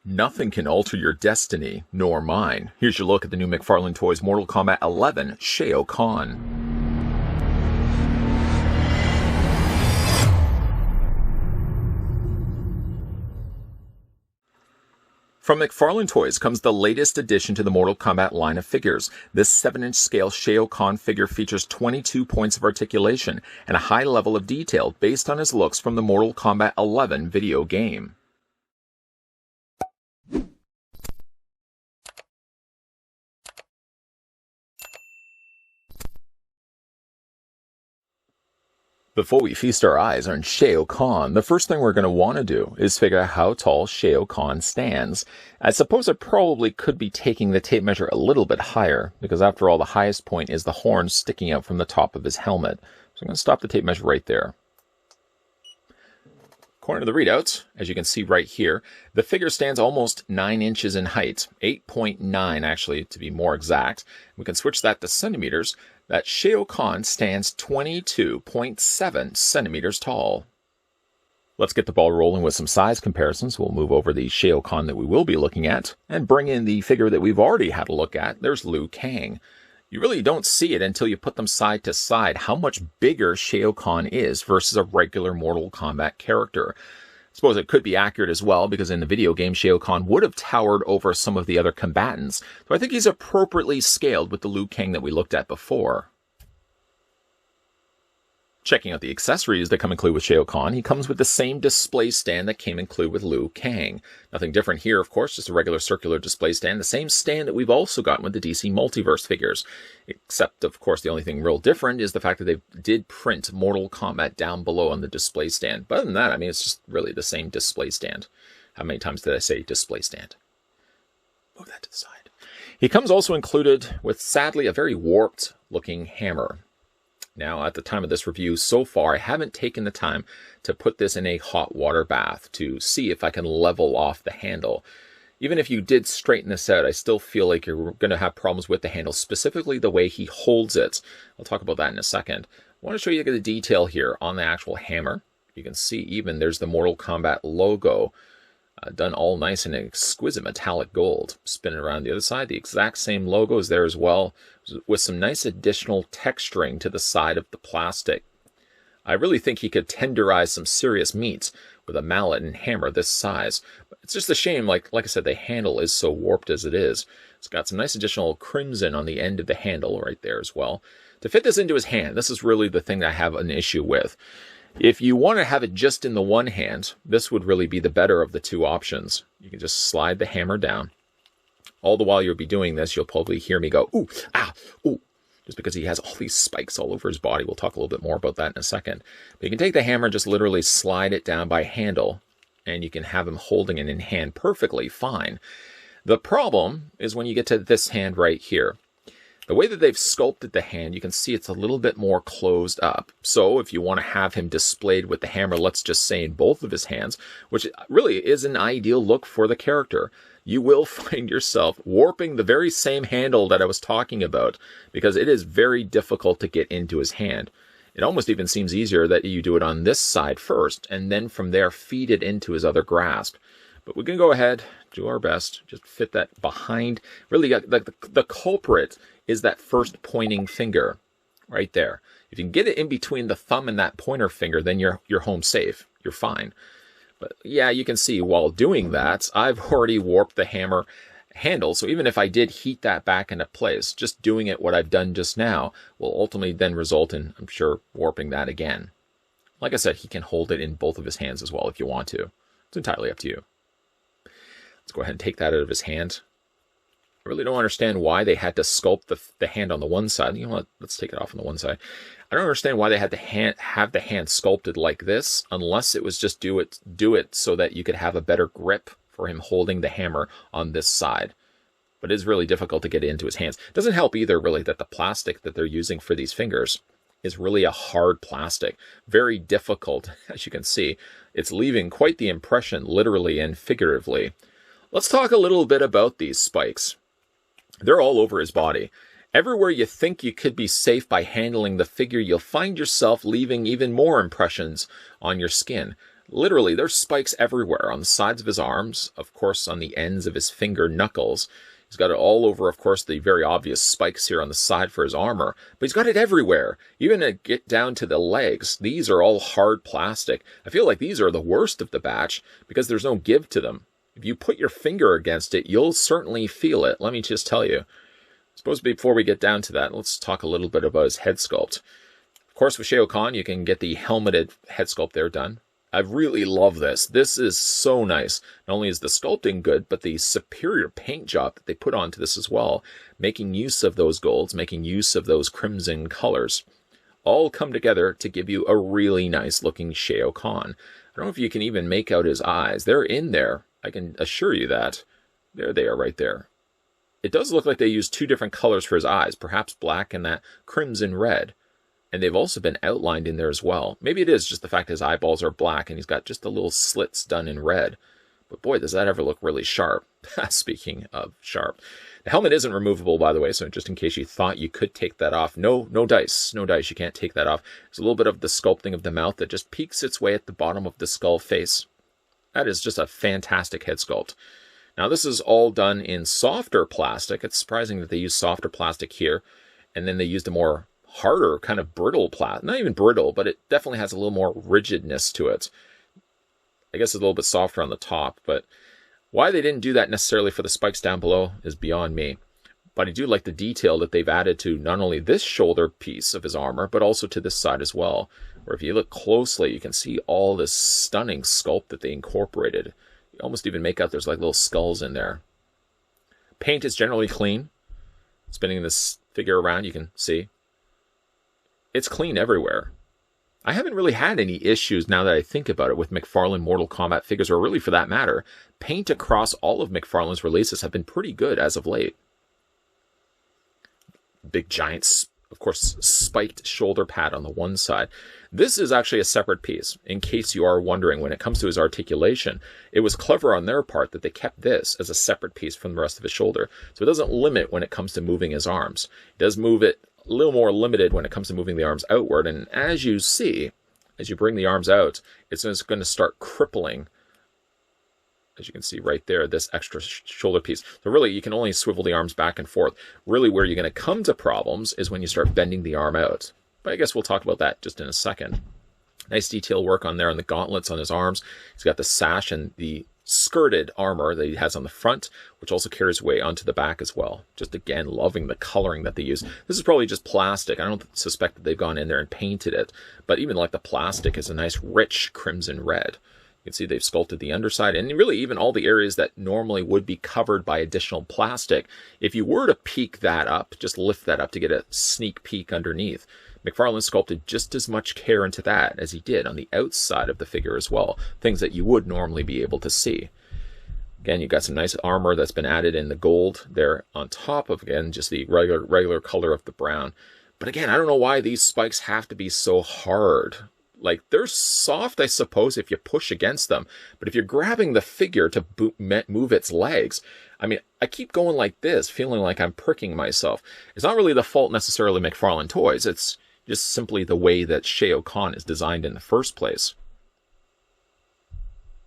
Nothing can alter your destiny, nor mine. Here's your look at the new McFarlane Toys Mortal Kombat 11 Shao Kahn. From McFarlane Toys comes the latest addition to the Mortal Kombat line of figures. This 7-inch scale Shao Kahn figure features 22 points of articulation and a high level of detail based on his looks from the Mortal Kombat 11 video game. Before we feast our eyes on Shao Kahn, the first thing we're going to want to do is figure out how tall Shao Kahn stands. I suppose I probably could be taking the tape measure a little bit higher, because after all, the highest point is the horn sticking out from the top of his helmet. So I'm going to stop the tape measure right there. According to the readouts, as you can see right here, the figure stands almost 9 inches in height, 8.9 actually to be more exact. We can switch that to centimeters. That Shao Kahn stands 22.7 centimeters tall. Let's get the ball rolling with some size comparisons. We'll move over the Shao Kahn that we will be looking at and bring in the figure that we've already had a look at. There's Liu Kang. You really don't see it until you put them side to side how much bigger Shao Kahn is versus a regular Mortal Kombat character. I suppose it could be accurate as well, because in the video game, Shao Kahn would have towered over some of the other combatants. So I think he's appropriately scaled with the Liu Kang that we looked at before. Checking out the accessories that come included with Shao Kahn, he comes with the same display stand that came included with Liu Kang. Nothing different here, of course, just a regular circular display stand, the same stand that we've also gotten with the DC Multiverse figures. Except, of course, the only thing real different is the fact that they did print Mortal Kombat down below on the display stand. But other than that, I mean, it's just really the same display stand. How many times did I say display stand? Move that to the side. He comes also included with, sadly, a very warped looking hammer. Now, at the time of this review, so far, I haven't taken the time to put this in a hot water bath to see if I can level off the handle. Even if you did straighten this out, I still feel like you're going to have problems with the handle, specifically the way he holds it. I'll talk about that in a second. I want to show you the detail here on the actual hammer. You can see even there's the Mortal Kombat logo. Done all nice in exquisite metallic gold. Spinning around the other side, the exact same logo is there as well, with some nice additional texturing to the side of the plastic. I really think he could tenderize some serious meats with a mallet and hammer this size. But it's just a shame, like I said, the handle is so warped as it is. It's got some nice additional crimson on the end of the handle right there as well. To fit this into his hand, this is really the thing that I have an issue with. If you want to have it just in the one hand, this would really be the better of the two options. You can just slide the hammer down. All the while you'll be doing this, you'll probably hear me go, ooh, ah, ooh, just because he has all these spikes all over his body. We'll talk a little bit more about that in a second. But you can take the hammer and just literally slide it down by handle, and you can have him holding it in hand perfectly fine. The problem is when you get to this hand right here. The way that they've sculpted the hand, you can see it's a little bit more closed up. So if you want to have him displayed with the hammer, let's just say in both of his hands, which really is an ideal look for the character, you will find yourself warping the very same handle that I was talking about, because it is very difficult to get into his hand. It almost even seems easier that you do it on this side first, and then from there feed it into his other grasp. But we can go ahead, do our best, just fit that behind. Really, the culprit is that first pointing finger right there. If you can get it in between the thumb and that pointer finger, then you're home safe. You're fine. But yeah, you can see while doing that, I've already warped the hammer handle. So even if I did heat that back into place, just doing it what I've done just now will ultimately then result in, I'm sure, warping that again. Like I said, he can hold it in both of his hands as well if you want to. It's entirely up to you. Let's go ahead and take that out of his hand. I really don't understand why they had to sculpt the hand on the one side. You know what? Let's take it off on the one side. I don't understand why they had to have the hand sculpted like this, unless it was just do it so that you could have a better grip for him holding the hammer on this side. But it is really difficult to get it into his hands. It doesn't help either, really, that the plastic that they're using for these fingers is really a hard plastic. Very difficult, as you can see. It's leaving quite the impression, literally and figuratively. Let's talk a little bit about these spikes. They're all over his body. Everywhere you think you could be safe by handling the figure, you'll find yourself leaving even more impressions on your skin. Literally, there's spikes everywhere on the sides of his arms, of course on the ends of his finger knuckles. He's got it all over, of course, the very obvious spikes here on the side for his armor, but he's got it everywhere. Even to get down to the legs, these are all hard plastic. I feel like these are the worst of the batch because there's no give to them. If you put your finger against it, you'll certainly feel it, let me just tell you. I suppose before we get down to that, let's talk a little bit about his head sculpt. Of course, with Shao Kahn, you can get the helmeted head sculpt there done. I really love this. This is so nice. Not only is the sculpting good, but the superior paint job that they put onto this as well, making use of those golds, making use of those crimson colors, all come together to give you a really nice looking Shao Kahn. I don't know if you can even make out his eyes. They're in there. I can assure you that. There they are right there. It does look like they used two different colors for his eyes, perhaps black and that crimson red. And they've also been outlined in there as well. Maybe it is just the fact his eyeballs are black and he's got just the little slits done in red. But boy, does that ever look really sharp. Speaking of sharp. The helmet isn't removable, by the way, so just in case you thought you could take that off. No dice. No dice. You can't take that off. There's a little bit of the sculpting of the mouth that just peeks its way at the bottom of the skull face. That is just a fantastic head sculpt. Now, this is all done in softer plastic. It's surprising that they use softer plastic here. And then they used a more harder, kind of brittle plastic. Not even brittle, but it definitely has a little more rigidness to it. I guess it's a little bit softer on the top, but why they didn't do that necessarily for the spikes down below is beyond me. But I do like the detail that they've added to not only this shoulder piece of his armor, but also to this side as well. Where if you look closely, you can see all this stunning sculpt that they incorporated. You almost even make out there's like little skulls in there. Paint is generally clean. Spinning this figure around, you can see. It's clean everywhere. I haven't really had any issues now that I think about it with McFarlane Mortal Kombat figures, or really for that matter, paint across all of McFarlane's releases have been pretty good as of late. Big giants, of course, spiked shoulder pad on the one side. This is actually a separate piece, in case you are wondering when it comes to his articulation. It was clever on their part that they kept this as a separate piece from the rest of his shoulder. So it doesn't limit when it comes to moving his arms. It does move it a little more limited when it comes to moving the arms outward. And as you see, as you bring the arms out, it's just going to start crippling, as you can see right there, this extra shoulder piece. So really, you can only swivel the arms back and forth. Really, where you're going to come to problems is when you start bending the arm out. But I guess we'll talk about that just in a second. Nice detail work on there on the gauntlets on his arms. He's got the sash and the skirted armor that he has on the front, which also carries way onto the back as well. Just again, loving the coloring that they use. This is probably just plastic. I don't suspect that they've gone in there and painted it, but even like the plastic is a nice rich crimson red. You can see they've sculpted the underside and really even all the areas that normally would be covered by additional plastic. If you were to peek that up, just lift that up to get a sneak peek underneath, McFarlane sculpted just as much care into that as he did on the outside of the figure as well. Things that you would normally be able to see. Again, you've got some nice armor that's been added in the gold there on top of, again, just the regular color of the brown. But again, I don't know why these spikes have to be so hard. Like, they're soft, I suppose, if you push against them. But if you're grabbing the figure to move its legs, I mean, I keep going like this, feeling like I'm pricking myself. It's not really the fault necessarily of McFarlane Toys. It's just simply the way that Shao Kahn is designed in the first place.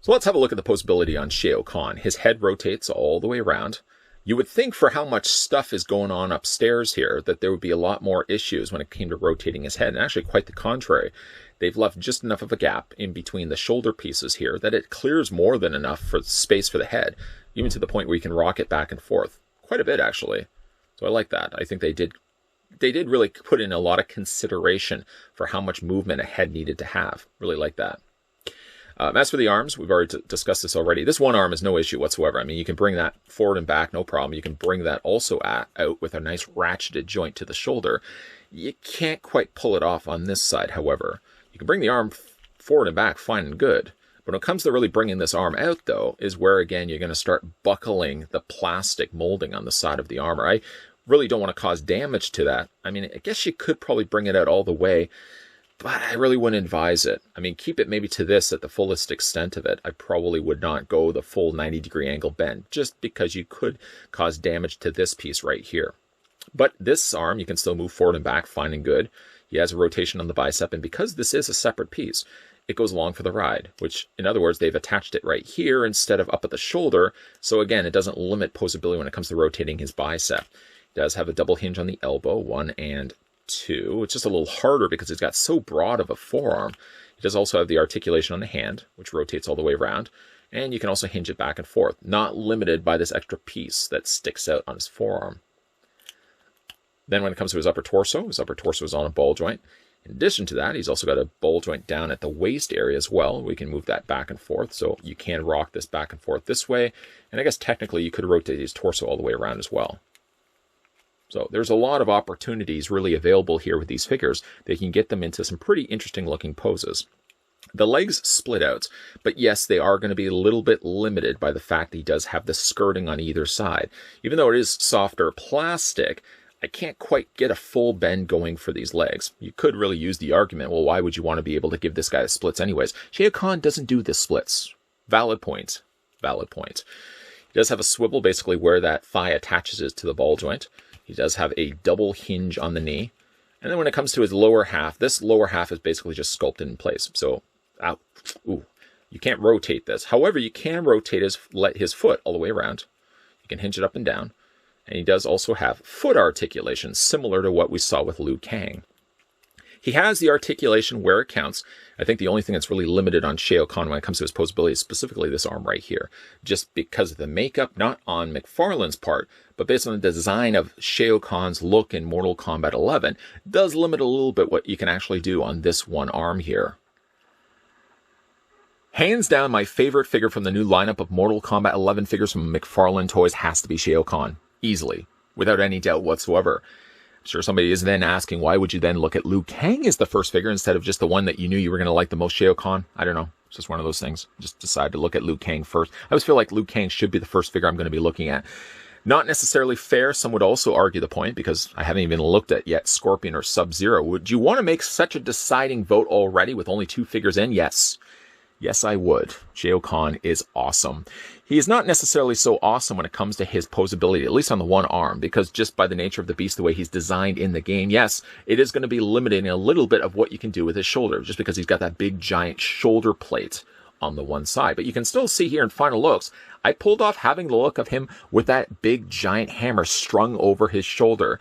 So let's have a look at the posability on Shao Kahn. His head rotates all the way around. You would think for how much stuff is going on upstairs here that there would be a lot more issues when it came to rotating his head, and actually quite the contrary. They've left just enough of a gap in between the shoulder pieces here that it clears more than enough for space for the head, even to the point where you can rock it back and forth. Quite a bit, actually. So I like that. I think they did really put in a lot of consideration for how much movement a head needed to have. Really like that. As for the arms, we've already discussed this already. This one arm is no issue whatsoever. I mean, you can bring that forward and back, no problem. You can bring that also out with a nice ratcheted joint to the shoulder. You can't quite pull it off on this side, however. You can bring the arm forward and back fine and good. But when it comes to really bringing this arm out, though, is where, again, you're going to start buckling the plastic molding on the side of the armor. I really don't want to cause damage to that. I mean, I guess you could probably bring it out all the way, but I really wouldn't advise it. I mean, keep it maybe to this at the fullest extent of it. I probably would not go the full 90-degree angle bend, just because you could cause damage to this piece right here. But this arm, you can still move forward and back fine and good. He has a rotation on the bicep, and because this is a separate piece, it goes along for the ride, which in other words, they've attached it right here instead of up at the shoulder. So again, it doesn't limit posability when it comes to rotating his bicep. It does have a double hinge on the elbow, 1 and 2. It's just a little harder because he's got so broad of a forearm. He does also have the articulation on the hand, which rotates all the way around. And you can also hinge it back and forth, not limited by this extra piece that sticks out on his forearm. Then when it comes to his upper torso is on a ball joint. In addition to that, he's also got a ball joint down at the waist area as well. We can move that back and forth, so you can rock this back and forth this way. And I guess technically you could rotate his torso all the way around as well. So there's a lot of opportunities really available here with these figures. They can get them into some pretty interesting looking poses. The legs split out, but yes, they are going to be a little bit limited by the fact that he does have the skirting on either side. Even though it is softer plastic, I can't quite get a full bend going for these legs. You could really use the argument, well, why would you want to be able to give this guy the splits anyways? Shao Kahn doesn't do the splits. Valid point. Valid point. He does have a swivel basically where that thigh attaches it to the ball joint. He does have a double hinge on the knee. And then when it comes to his lower half, this lower half is basically just sculpted in place. So, you can't rotate this. However, you can rotate his foot all the way around. You can hinge it up and down. And he does also have foot articulation, similar to what we saw with Liu Kang. He has the articulation where it counts. I think the only thing that's really limited on Shao Kahn when it comes to his posability is specifically this arm right here. Just because of the makeup, not on McFarlane's part, but based on the design of Shao Kahn's look in Mortal Kombat 11, does limit a little bit what you can actually do on this one arm here. Hands down, my favorite figure from the new lineup of Mortal Kombat 11 figures from McFarlane Toys has to be Shao Kahn. Easily, without any doubt whatsoever. I'm sure somebody is then asking, why would you then look at Liu Kang as the first figure instead of just the one that you knew you were going to like the most, Shao Kahn? I don't know. It's just one of those things. Just decide to look at Liu Kang first. I always feel like Liu Kang should be the first figure I'm going to be looking at. Not necessarily fair. Some would also argue the point, because I haven't even looked at yet Scorpion or Sub-Zero. Would you want to make such a deciding vote already with only 2 figures in? Yes. Yes, I would. Shao Kahn is awesome. He is not necessarily so awesome when it comes to his posability, at least on the one arm, because just by the nature of the beast, the way he's designed in the game, yes, it is going to be limiting a little bit of what you can do with his shoulder, just because he's got that big giant shoulder plate on the one side. But you can still see here in final looks, I pulled off having the look of him with that big giant hammer strung over his shoulder.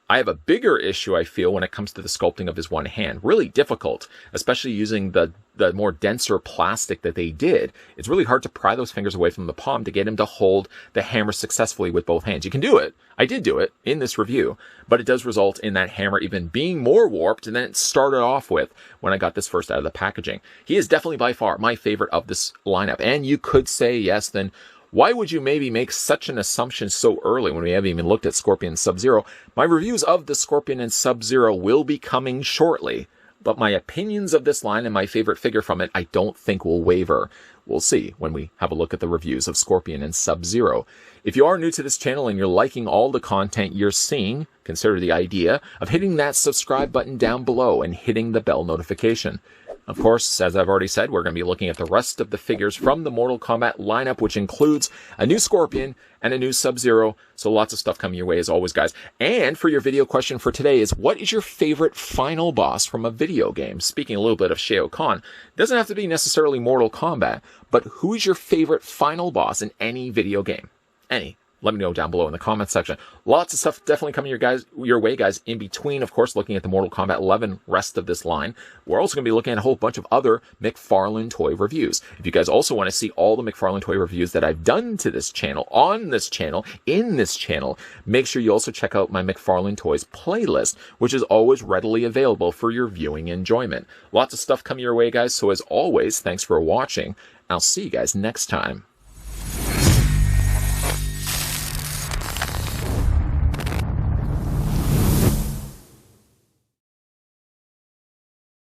I have a bigger issue, I feel, when it comes to the sculpting of his one hand. Really difficult, especially using the more denser plastic that they did. It's really hard to pry those fingers away from the palm to get him to hold the hammer successfully with both hands. You can do it. I did do it in this review, but it does result in that hammer even being more warped than it started off with when I got this first out of the packaging. He is definitely by far my favorite of this lineup. And you could say, yes, then why would you maybe make such an assumption so early when we haven't even looked at Scorpion and Sub-Zero? My reviews of the Scorpion and Sub-Zero will be coming shortly, but my opinions of this line and my favorite figure from it, I don't think will waver. We'll see when we have a look at the reviews of Scorpion and Sub-Zero. If you are new to this channel and you're liking all the content you're seeing, consider the idea of hitting that subscribe button down below and hitting the bell notification. Of course, as I've already said, we're going to be looking at the rest of the figures from the Mortal Kombat lineup, which includes a new Scorpion and a new Sub-Zero. So lots of stuff coming your way as always, guys. And for your video question for today is, what is your favorite final boss from a video game? Speaking a little bit of Shao Kahn, it doesn't have to be necessarily Mortal Kombat, but who is your favorite final boss in any video game? Any. Let me know down below in the comments section. Lots of stuff definitely coming your way, guys. In between, of course, looking at the Mortal Kombat 11 rest of this line. We're also going to be looking at a whole bunch of other McFarlane toy reviews. If you guys also want to see all the McFarlane toy reviews that I've done to this channel, on this channel, in this channel, make sure you also check out my McFarlane Toys playlist, which is always readily available for your viewing enjoyment. Lots of stuff coming your way, guys. So as always, thanks for watching. I'll see you guys next time.